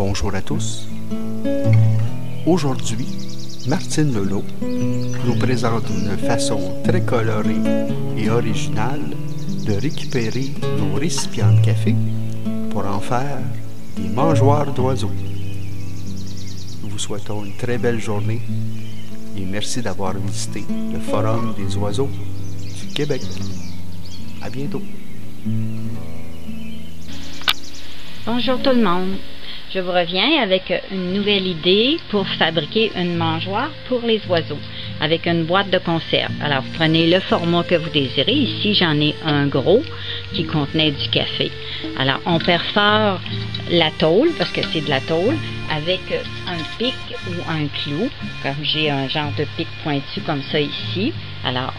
Bonjour à tous. Aujourd'hui, Martine Lelot nous présente une façon très colorée et originale de récupérer nos récipients de café pour en faire des mangeoires d'oiseaux. Nous vous souhaitons une très belle journée et merci d'avoir visité le Forum des oiseaux du Québec. À bientôt. Bonjour tout le monde. Je vous reviens avec une nouvelle idée pour fabriquer une mangeoire pour les oiseaux avec une boîte de conserve. Alors, vous prenez le format que vous désirez. Ici, j'en ai un gros qui contenait du café. Alors, on perfore la tôle, parce que c'est de la tôle, avec un pic ou un clou, comme j'ai un genre de pic pointu comme ça ici. Alors,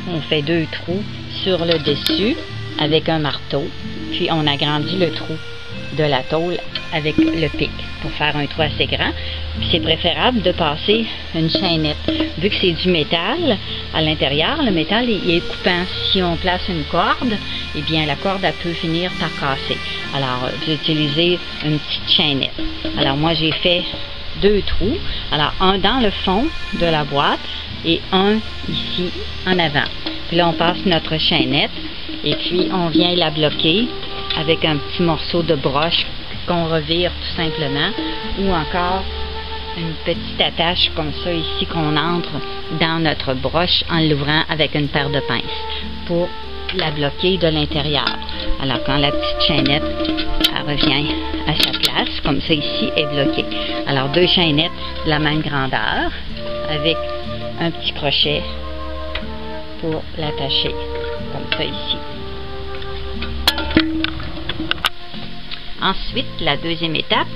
on fait 2 trous sur le dessus avec un marteau, puis on agrandit le trou de la tôle avec le pic pour faire un trou assez grand. Puis c'est préférable de passer une chaînette. Vu que c'est du métal à l'intérieur, le métal il est coupant. Si on place une corde, eh bien la corde elle peut finir par casser. Alors vous utilisez une petite chaînette. Alors moi j'ai fait 2 trous. Alors un dans le fond de la boîte et un ici en avant. Puis là on passe notre chaînette et puis on vient la bloquer avec un petit morceau de broche qu'on revire tout simplement, ou encore une petite attache comme ça ici qu'on entre dans notre broche en l'ouvrant avec une paire de pinces pour la bloquer de l'intérieur. Alors quand la petite chaînette elle revient à sa place, comme ça ici est bloquée. Alors 2 chaînettes de la même grandeur avec un petit crochet pour l'attacher comme ça ici. Ensuite, la deuxième étape,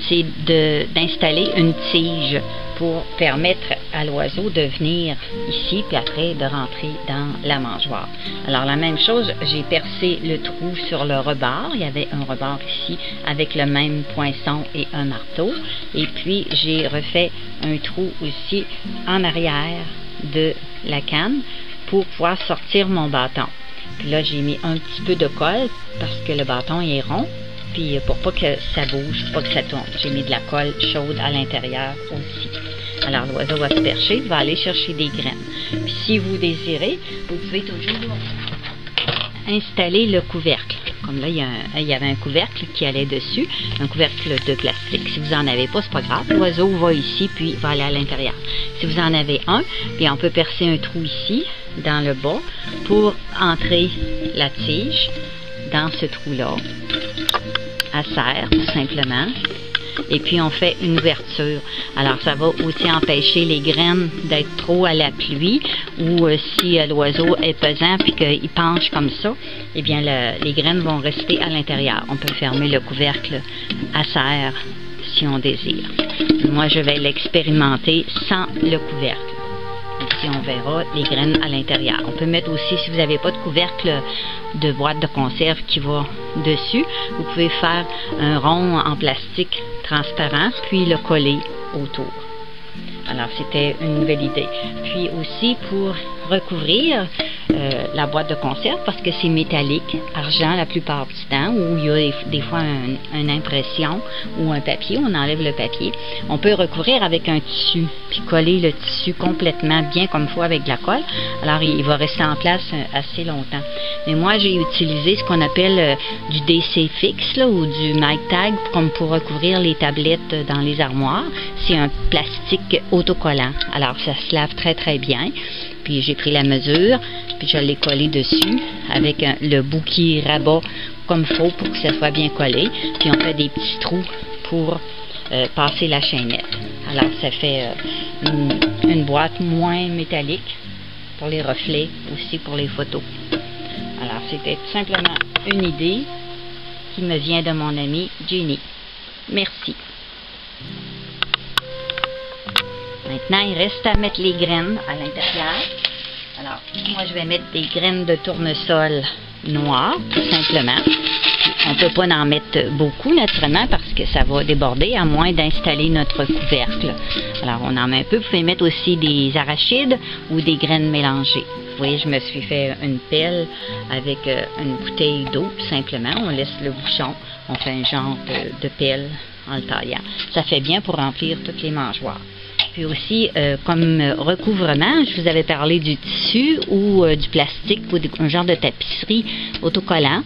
c'est d'installer une tige pour permettre à l'oiseau de venir ici, puis après de rentrer dans la mangeoire. Alors la même chose, j'ai percé le trou sur le rebord. Il y avait un rebord ici avec le même poinçon et un marteau. Et puis j'ai refait un trou aussi en arrière de la canne pour pouvoir sortir mon bâton. Puis là, j'ai mis un petit peu de colle parce que le bâton est rond. Puis pour pas que ça bouge, pas que ça tombe. J'ai mis de la colle chaude à l'intérieur aussi. Alors l'oiseau va se percher, va aller chercher des graines. Puis si vous désirez, vous pouvez toujours installer le couvercle. Comme là, il y avait un couvercle qui allait dessus, un couvercle de plastique. Si vous n'en avez pas, c'est pas grave. L'oiseau va ici, puis va aller à l'intérieur. Si vous en avez un, puis on peut percer un trou ici, dans le bas, pour entrer la tige dans ce trou-là. Elle serre tout simplement et puis on fait une ouverture. Alors ça va aussi empêcher les graines d'être trop à la pluie ou si l'oiseau est pesant puis qu'il penche comme ça, eh bien les graines vont rester à l'intérieur. On peut fermer le couvercle à serre si on désire. Moi je vais l'expérimenter sans le couvercle. Ici, on verra les graines à l'intérieur. On peut mettre aussi, si vous n'avez pas de couvercle de boîte de conserve qui va dessus, vous pouvez faire un rond en plastique transparent, puis le coller autour. Alors, c'était une nouvelle idée. Puis aussi, pour recouvrir la boîte de conserve, parce que c'est métallique, argent la plupart du temps, où il y a des fois une impression ou un papier, on enlève le papier. On peut recouvrir avec un tissu, puis coller le tissu complètement bien comme il faut avec de la colle. Alors, il va rester en place assez longtemps. Mais moi, j'ai utilisé ce qu'on appelle du DC fixe, là, ou du Night Tag, comme pour recouvrir les tablettes dans les armoires. C'est un plastique autocollant. Alors, ça se lave très, très bien. Puis j'ai pris la mesure, puis je l'ai collé dessus avec le bout qui rabat comme il faut pour que ça soit bien collé. Puis on fait des petits trous pour passer la chaînette. Alors ça fait une boîte moins métallique pour les reflets, aussi pour les photos. Alors c'était tout simplement une idée qui me vient de mon amie Jenny. Merci. Maintenant, il reste à mettre les graines à l'intérieur. Alors, moi, je vais mettre des graines de tournesol noires, tout simplement. Puis, on ne peut pas en mettre beaucoup, naturellement, parce que ça va déborder, à moins d'installer notre couvercle. Alors, on en met un peu. Vous pouvez mettre aussi des arachides ou des graines mélangées. Vous voyez, je me suis fait une pelle avec une bouteille d'eau, tout simplement. On laisse le bouchon. On fait un genre de pelle en le taillant. Ça fait bien pour remplir toutes les mangeoires. Puis aussi, comme recouvrement, je vous avais parlé du tissu ou du plastique ou un genre de tapisserie autocollant,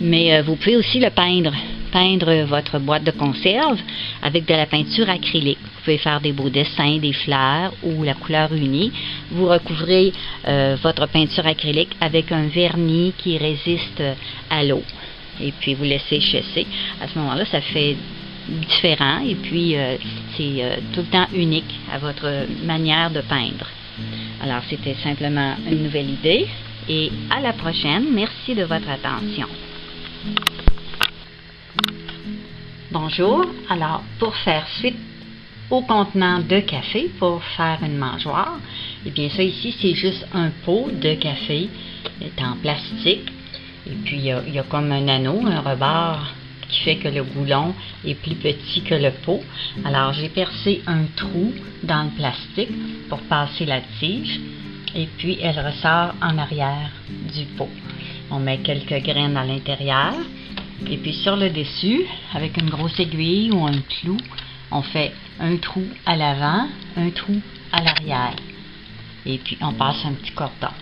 mais vous pouvez aussi le peindre. Peindre votre boîte de conserve avec de la peinture acrylique. Vous pouvez faire des beaux dessins, des fleurs ou la couleur unie. Vous recouvrez votre peinture acrylique avec un vernis qui résiste à l'eau. Et puis vous laissez sécher. À ce moment-là, ça fait différent et puis c'est tout le temps unique à votre manière de peindre. Alors, c'était simplement une nouvelle idée et à la prochaine. Merci de votre attention. Bonjour. Alors, pour faire suite au contenant de café, pour faire une mangeoire, eh bien ça ici, c'est juste un pot de café en plastique. Et puis, il y a comme un anneau, un rebord qui fait que le goulon est plus petit que le pot. Alors, j'ai percé un trou dans le plastique pour passer la tige. Et puis, elle ressort en arrière du pot. On met quelques graines à l'intérieur. Et puis sur le dessus, avec une grosse aiguille ou un clou, on fait un trou à l'avant, un trou à l'arrière. Et puis on passe un petit cordon.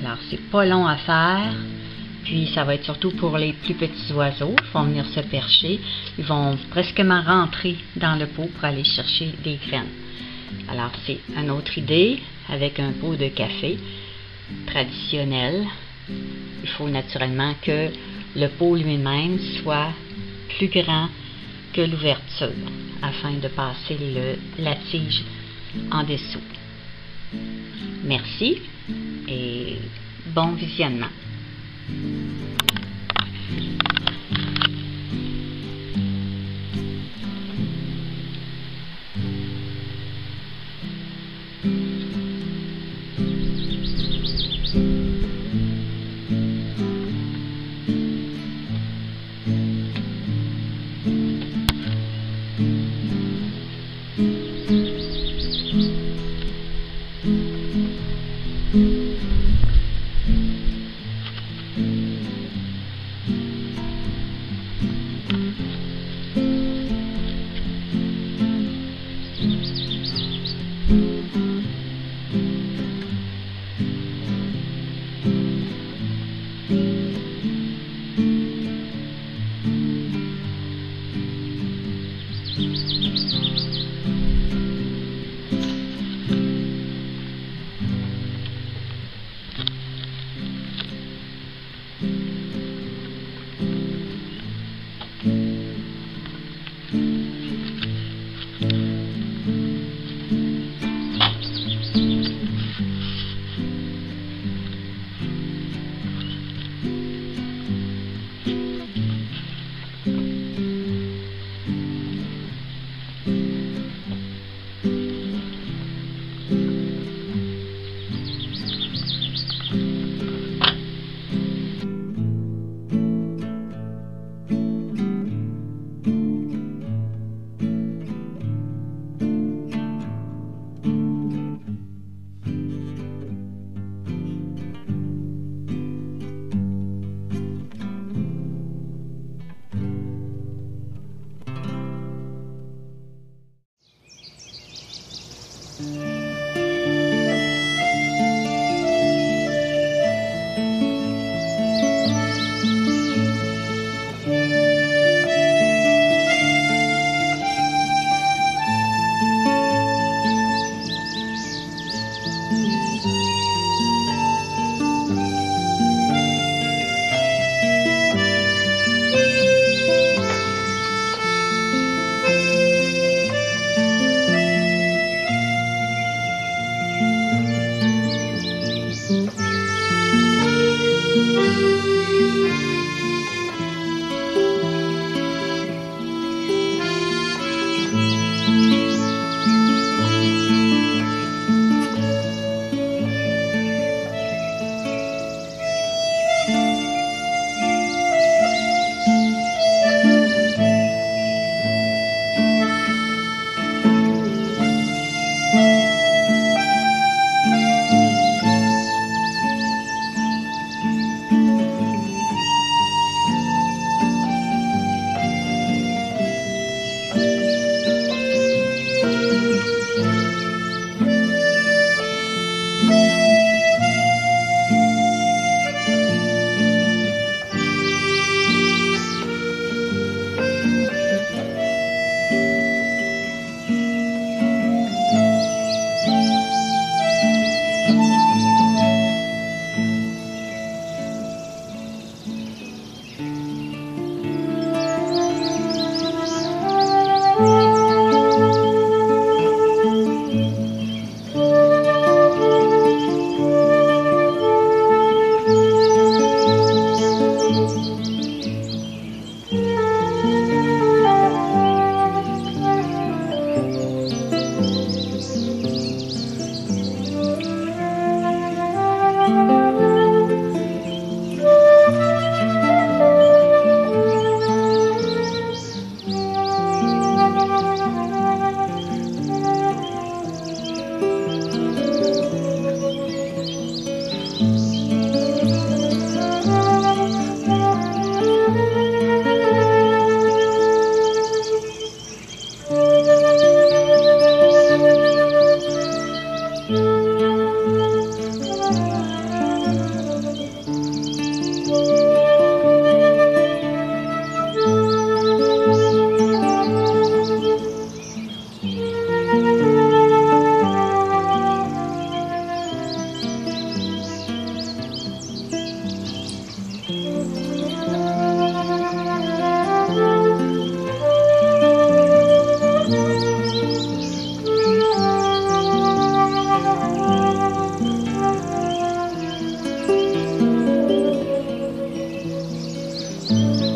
Alors c'est pas long à faire. Puis ça va être surtout pour les plus petits oiseaux. Ils vont venir se percher. Ils vont presquement rentrer dans le pot pour aller chercher des graines. Alors c'est une autre idée avec un pot de café traditionnel. Il faut naturellement que le pot lui-même soit plus grand que l'ouverture afin de passer la tige en dessous. Merci et bon visionnement. Bye.